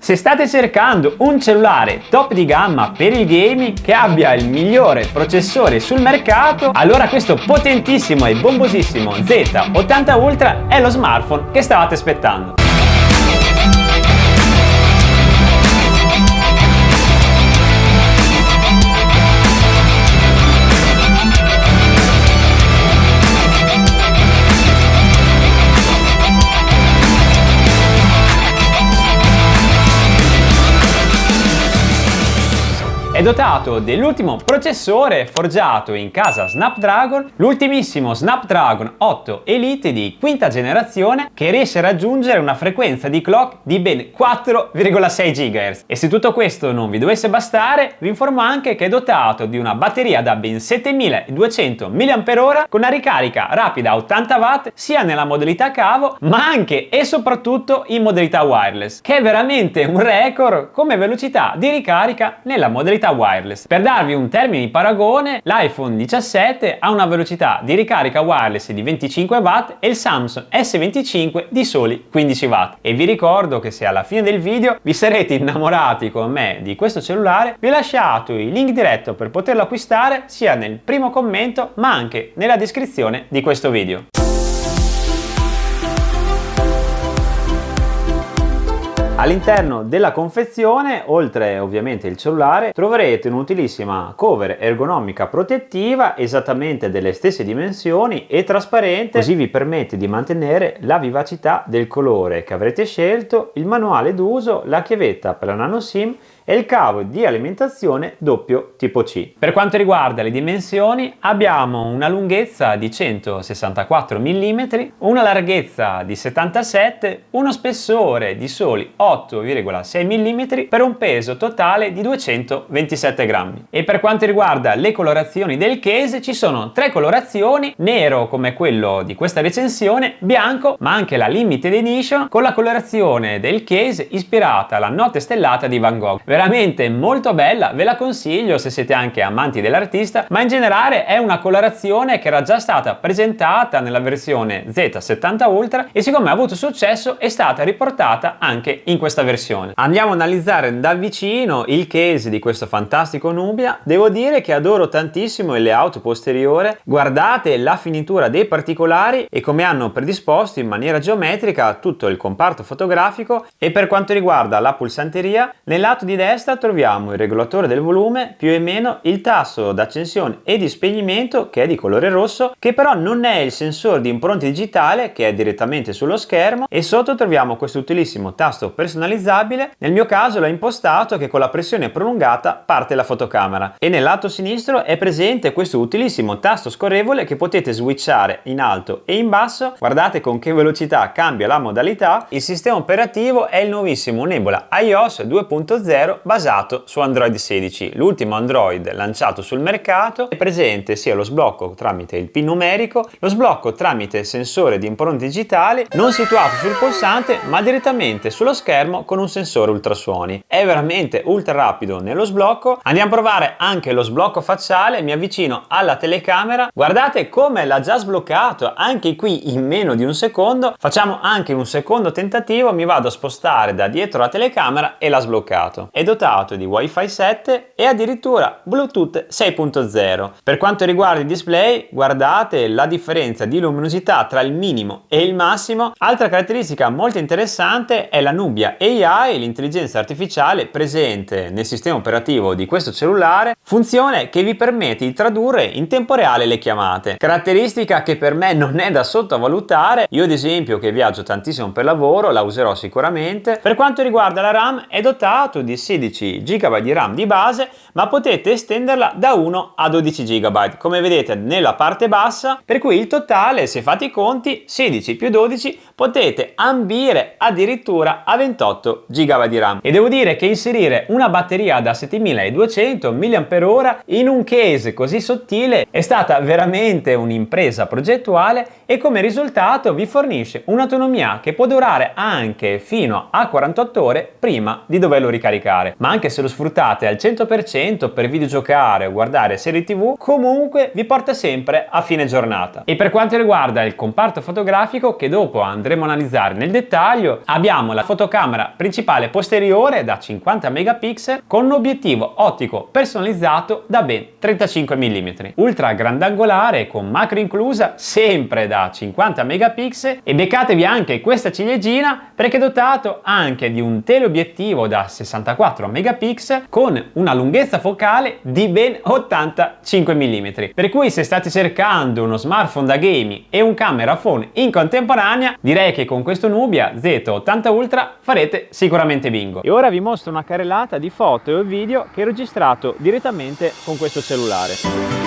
Se state cercando un cellulare top di gamma per il gaming che abbia il migliore processore sul mercato, allora questo potentissimo e bombosissimo Z80 Ultra è lo smartphone che stavate aspettando. È dotato dell'ultimo processore forgiato in casa Snapdragon, l'ultimissimo Snapdragon 8 Elite di quinta generazione che riesce a raggiungere una frequenza di clock di ben 4,6 GHz. E se tutto questo non vi dovesse bastare, vi informo anche che è dotato di una batteria da ben 7200 mAh con una ricarica rapida a 80 Watt sia nella modalità cavo ma anche e soprattutto in modalità wireless, che è veramente un record come velocità di ricarica nella modalità wireless. Per darvi un termine di paragone, l'iPhone 17 ha una velocità di ricarica wireless di 25 Watt e il Samsung S25 di soli 15 Watt. E vi ricordo che se alla fine del video vi sarete innamorati come me di questo cellulare, vi ho lasciato il link diretto per poterlo acquistare sia nel primo commento ma anche nella descrizione di questo video. All'interno della confezione, oltre ovviamente il cellulare, troverete un'utilissima cover ergonomica protettiva esattamente delle stesse dimensioni e trasparente, così vi permette di mantenere la vivacità del colore che avrete scelto, il manuale d'uso, la chiavetta per la nano SIM e il cavo di alimentazione doppio tipo C. Per quanto riguarda le dimensioni, abbiamo una lunghezza di 164 mm, una larghezza di 77, uno spessore di soli 8,6 mm per un peso totale di 227 grammi. E per quanto riguarda le colorazioni del case, ci sono tre colorazioni: nero come quello di questa recensione, bianco, ma anche la limited edition con la colorazione del case ispirata alla notte stellata di Van Gogh. Veramente molto bella, ve la consiglio se siete anche amanti dell'artista, ma in generale è una colorazione che era già stata presentata nella versione Z70 Ultra e siccome ha avuto successo è stata riportata anche in questa versione. Andiamo ad analizzare da vicino il case di questo fantastico Nubia. Devo dire che adoro tantissimo il layout posteriore, guardate la finitura dei particolari e come hanno predisposto in maniera geometrica tutto il comparto fotografico. E per quanto riguarda la pulsanteria, nel lato di destra troviamo il regolatore del volume, più o meno il tasto d'accensione e di spegnimento che è di colore rosso, che però non è il sensore di impronta digitale che è direttamente sullo schermo, e sotto troviamo questo utilissimo tasto personalizzabile. Nel mio caso l'ho impostato che con la pressione prolungata parte la fotocamera, e nel lato sinistro è presente questo utilissimo tasto scorrevole che potete switchare in alto e in basso. Guardate con che velocità cambia la modalità. Il sistema operativo è il nuovissimo Nebula iOS 2.0 basato su Android 16, l'ultimo Android lanciato sul mercato. È presente sia lo sblocco tramite il PIN numerico, lo sblocco tramite il sensore di impronte digitali non situato sul pulsante ma direttamente sullo schermo con un sensore ultrasuoni. È veramente ultra rapido nello sblocco. Andiamo a provare anche lo sblocco facciale, mi avvicino alla telecamera, guardate come l'ha già sbloccato anche qui in meno di un secondo. Facciamo anche un secondo tentativo, mi vado a spostare da dietro la telecamera e l'ha sbloccato. È dotato di Wi-Fi 7 e addirittura Bluetooth 6.0. Per quanto riguarda il display, guardate la differenza di luminosità tra il minimo e il massimo. Altra caratteristica molto interessante è la Nubia AI, l'intelligenza artificiale presente nel sistema operativo di questo cellulare, funzione che vi permette di tradurre in tempo reale le chiamate, caratteristica che per me non è da sottovalutare. Io ad esempio, che viaggio tantissimo per lavoro, la userò sicuramente. Per quanto riguarda la RAM, è dotato di 16 GB di RAM di base, ma potete estenderla da 1 a 12 GB come vedete nella parte bassa, per cui il totale, se fate i conti, 16 più 12 potete ambire addirittura a 28 GB di RAM. E devo dire che inserire una batteria da 7200 mAh in un case così sottile è stata veramente un'impresa progettuale e come risultato vi fornisce un'autonomia che può durare anche fino a 48 ore prima di doverlo ricaricare. cellulare, ma anche se lo sfruttate al 100% per videogiocare o guardare serie TV, comunque vi porta sempre a fine giornata. E per quanto riguarda il comparto fotografico, che dopo andremo a analizzare nel dettaglio, abbiamo la fotocamera principale posteriore da 50 megapixel con un obiettivo ottico personalizzato da ben 35 mm, ultra grandangolare con macro inclusa sempre da 50 megapixel, e beccatevi anche questa ciliegina perché è dotato anche di un teleobiettivo da 64 megapixel con una lunghezza focale di ben 85 mm, per cui se state cercando uno smartphone da gaming e un camera phone in contemporanea, direi che con questo Nubia Z80 Ultra farete sicuramente bingo. E ora vi mostro una carrellata di foto e video che ho registrato direttamente con questo cellulare.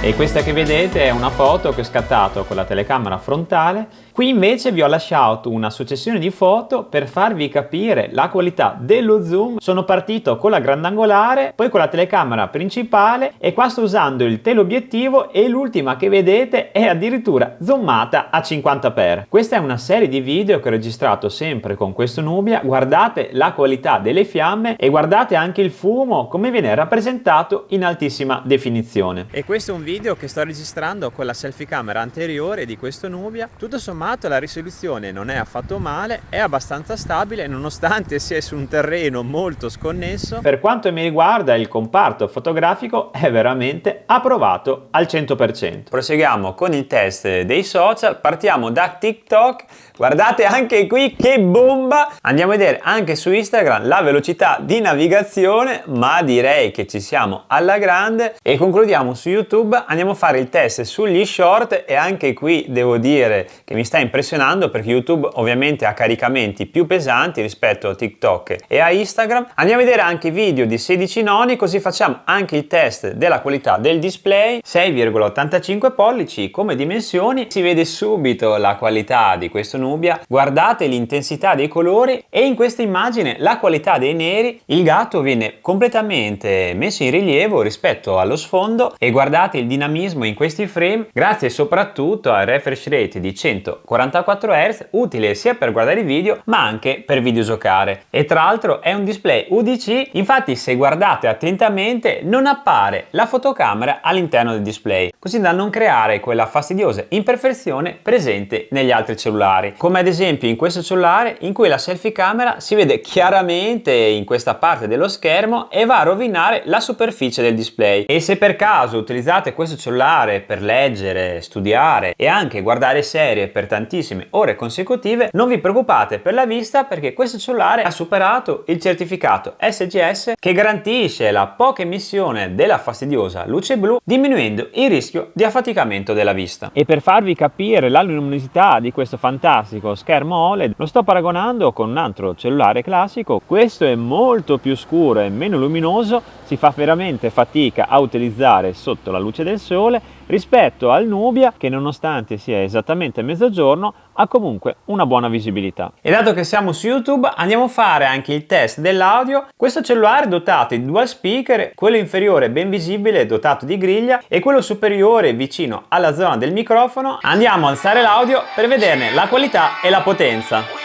E questa che vedete è una foto che ho scattato con la telecamera frontale. Qui invece vi ho lasciato una successione di foto per farvi capire la qualità dello zoom. Sono partito con la grandangolare, poi con la telecamera principale e qua sto usando il teleobiettivo e l'ultima che vedete è addirittura zoomata a 50x. Questa è una serie di video che ho registrato sempre con questo Nubia. Guardate la qualità delle fiamme e guardate anche il fumo come viene rappresentato in altissima definizione. E questo è un video che sto registrando con la selfie camera anteriore di questo Nubia. Tutto sommato la risoluzione non è affatto male, è abbastanza stabile nonostante sia su un terreno molto sconnesso. Per quanto mi riguarda il comparto fotografico è veramente approvato al 100%. Proseguiamo con il test dei social, partiamo da TikTok. Guardate anche qui che bomba! Andiamo a vedere anche su Instagram la velocità di navigazione, ma direi che ci siamo alla grande. E concludiamo su YouTube, andiamo a fare il test sugli short e anche qui devo dire che mi sta impressionando perché YouTube ovviamente ha caricamenti più pesanti rispetto a TikTok e a Instagram. Andiamo a vedere anche i video di 16 noni, così facciamo anche il test della qualità del display. 6,85 pollici come dimensioni, si vede subito la qualità di questo Nubia. Guardate l'intensità dei colori e in questa immagine la qualità dei neri. Il gatto viene completamente messo in rilievo rispetto allo sfondo e guardate il dinamismo in questi frame grazie soprattutto al refresh rate di 144 Hz, utile sia per guardare i video ma anche per videogiocare. E tra l'altro è un display UDC, infatti se guardate attentamente non appare la fotocamera all'interno del display, così da non creare quella fastidiosa imperfezione presente negli altri cellulari, come ad esempio in questo cellulare in cui la selfie camera si vede chiaramente in questa parte dello schermo e va a rovinare la superficie del display. E se per caso utilizzate questo cellulare per leggere, studiare e anche guardare serie per tantissime ore consecutive, non vi preoccupate per la vista perché questo cellulare ha superato il certificato SGS che garantisce la poca emissione della fastidiosa luce blu, diminuendo il rischio di affaticamento della vista. E per farvi capire la luminosità di questo fantastico schermo OLED lo sto paragonando con un altro cellulare classico. Questo è molto più scuro e meno luminoso, si fa veramente fatica a utilizzare sotto la luce del sole rispetto al Nubia che nonostante sia esattamente mezzogiorno ha comunque una buona visibilità. E dato che siamo su YouTube andiamo a fare anche il test dell'audio. Questo cellulare è dotato di dual speaker, quello inferiore ben visibile dotato di griglia e quello superiore vicino alla zona del microfono. Andiamo a alzare l'audio per vederne la qualità e la potenza.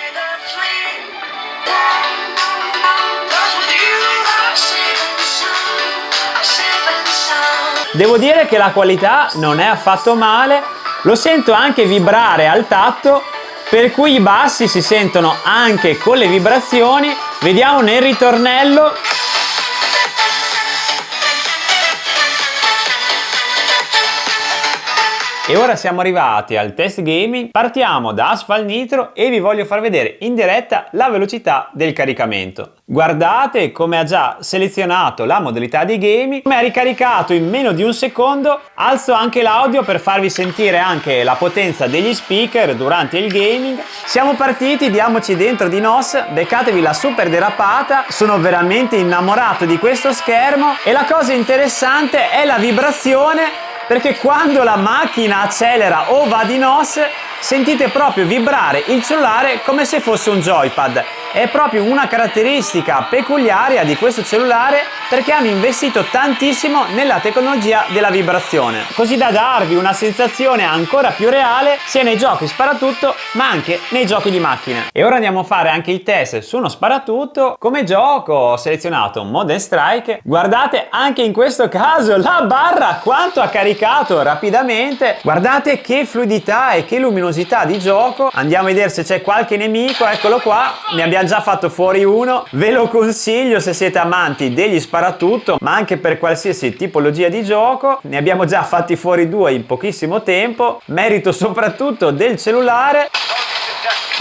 Devo dire che la qualità non è affatto male, lo sento anche vibrare al tatto, per cui i bassi si sentono anche con le vibrazioni. Vediamo nel ritornello. E ora siamo arrivati al test gaming, partiamo da Asphalt Nitro e vi voglio far vedere in diretta la velocità del caricamento. Guardate come ha già selezionato la modalità di gaming, come ha ricaricato in meno di un secondo. Alzo anche l'audio per farvi sentire anche la potenza degli speaker durante il gaming. Siamo partiti, diamoci dentro di NOS, beccatevi la super derapata, sono veramente innamorato di questo schermo e la cosa interessante è la vibrazione, perché quando la macchina accelera o va di NOS sentite proprio vibrare il cellulare come se fosse un joypad. È proprio una caratteristica peculiare di questo cellulare, perché hanno investito tantissimo nella tecnologia della vibrazione, così da darvi una sensazione ancora più reale sia nei giochi sparatutto ma anche nei giochi di macchine. E ora andiamo a fare anche il test su uno sparatutto. Come gioco ho selezionato Modern Strike. Guardate anche in questo caso la barra quanto ha caricato rapidamente, guardate che fluidità e che luminosità di gioco. Andiamo a vedere se c'è qualche nemico, eccolo qua, ne abbiamo già fatto fuori uno. Ve lo consiglio se siete amanti degli sparatutto ma anche per qualsiasi tipologia di gioco, ne abbiamo già fatti fuori due in pochissimo tempo, merito soprattutto del cellulare.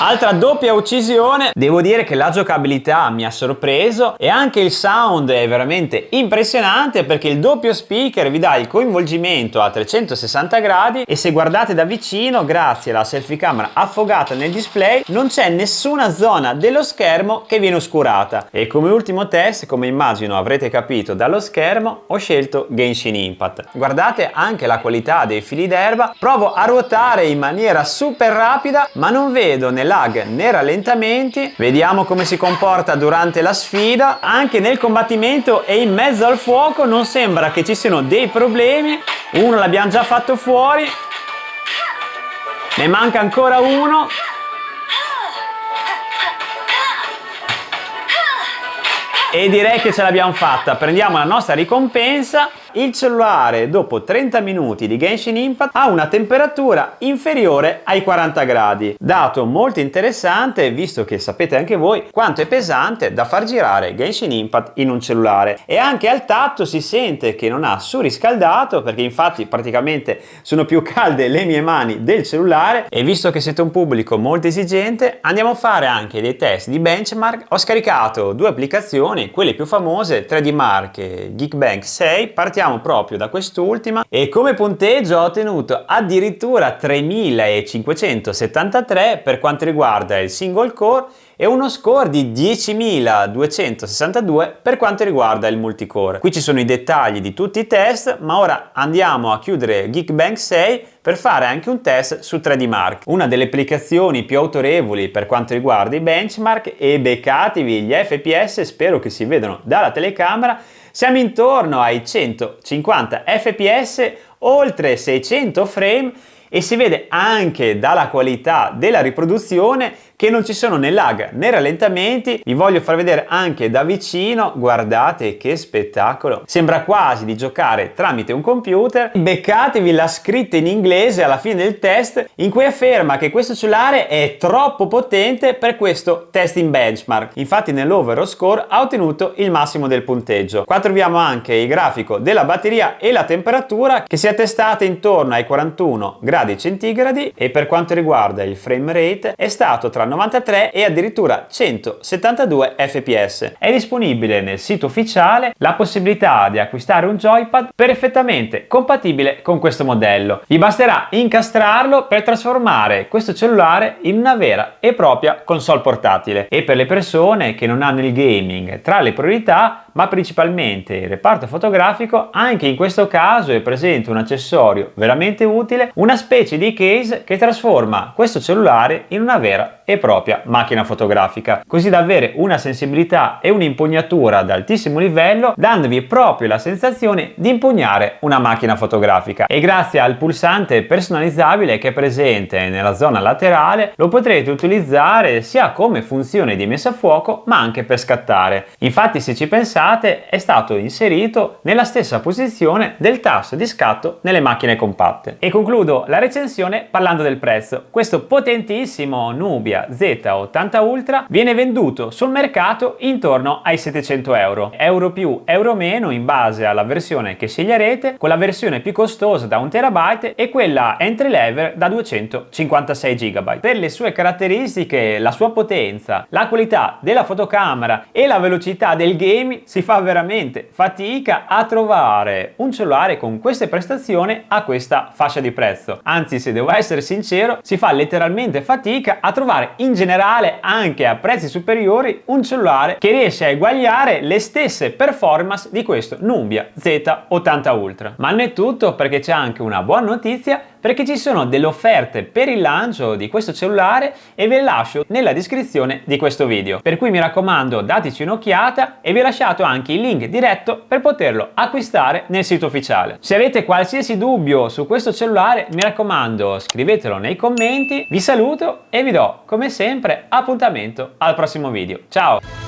Altra doppia uccisione. Devo dire che la giocabilità mi ha sorpreso e anche il sound è veramente impressionante, perché il doppio speaker vi dà il coinvolgimento a 360 gradi e se guardate da vicino, grazie alla selfie camera affogata nel display, non c'è nessuna zona dello schermo che viene oscurata. E come ultimo test, come immagino avrete capito dallo schermo, ho scelto Genshin Impact. Guardate anche la qualità dei fili d'erba, provo a ruotare in maniera super rapida ma non vedo né lag né rallentamenti. Vediamo come si comporta durante la sfida. Anche nel combattimento e in mezzo al fuoco non sembra che ci siano dei problemi. Uno l'abbiamo già fatto fuori, ne manca ancora uno. E direi che ce l'abbiamo fatta. Prendiamo la nostra ricompensa. Il cellulare dopo 30 minuti di Genshin Impact ha una temperatura inferiore ai 40 gradi, dato molto interessante visto che sapete anche voi quanto è pesante da far girare Genshin Impact in un cellulare. E anche al tatto si sente che non ha surriscaldato, perché infatti praticamente sono più calde le mie mani del cellulare. E visto che siete un pubblico molto esigente, andiamo a fare anche dei test di benchmark. Ho scaricato due applicazioni, quelle più famose, 3D Mark e Geekbench 6. Partiamo proprio da quest'ultima e come punteggio ho ottenuto addirittura 3573 per quanto riguarda il single core e uno score di 10.262 per quanto riguarda il multicore. Qui ci sono i dettagli di tutti i test, ma ora andiamo a chiudere Geekbench 6 per fare anche un test su 3D Mark, una delle applicazioni più autorevoli per quanto riguarda i benchmark. E beccatevi gli FPS, spero che si vedano dalla telecamera. Siamo intorno ai 150 fps, oltre 600 frame, e si vede anche dalla qualità della riproduzione che non ci sono né lag né rallentamenti. Vi voglio far vedere anche da vicino, guardate che spettacolo, sembra quasi di giocare tramite un computer. Beccatevi la scritta in inglese alla fine del test in cui afferma che questo cellulare è troppo potente per questo test in benchmark. Infatti nell'overall score ha ottenuto il massimo del punteggio. Qua troviamo anche il grafico della batteria e la temperatura che si è attestata intorno ai 41 gradi centigradi, e per quanto riguarda il frame rate è stato tra 93 e addirittura 172 fps. È disponibile nel sito ufficiale la possibilità di acquistare un joypad perfettamente compatibile con questo modello. Vi basterà incastrarlo per trasformare questo cellulare in una vera e propria console portatile. E per le persone che non hanno il gaming tra le priorità, ma principalmente il reparto fotografico, anche in questo caso è presente un accessorio veramente utile, una specie di case che trasforma questo cellulare in una vera e propria macchina fotografica, così da avere una sensibilità e un'impugnatura ad altissimo livello, dandovi proprio la sensazione di impugnare una macchina fotografica. E grazie al pulsante personalizzabile che è presente nella zona laterale lo potrete utilizzare sia come funzione di messa a fuoco ma anche per scattare. Infatti, se ci pensate, è stato inserito nella stessa posizione del tasto di scatto nelle macchine compatte. E concludo la la recensione parlando del prezzo. Questo potentissimo Nubia Z80 Ultra viene venduto sul mercato intorno ai 700 euro. Euro più, euro meno in base alla versione che sceglierete, con la versione più costosa da 1 TB e quella entry level da 256 GB. Per le sue caratteristiche, la sua potenza, la qualità della fotocamera e la velocità del gaming, si fa veramente fatica a trovare un cellulare con queste prestazioni a questa fascia di prezzo. Anzi, se devo essere sincero, si fa letteralmente fatica a trovare in generale, anche a prezzi superiori, un cellulare che riesce a eguagliare le stesse performance di questo Nubia Z80 Ultra. Ma non è tutto, perché c'è anche una buona notizia, perché ci sono delle offerte per il lancio di questo cellulare e ve le lascio nella descrizione di questo video. Per cui mi raccomando, dateci un'occhiata e vi ho lasciato anche il link diretto per poterlo acquistare nel sito ufficiale. Se avete qualsiasi dubbio su questo cellulare, mi raccomando, scrivetelo nei commenti. Vi saluto e vi do come sempre appuntamento al prossimo video. Ciao!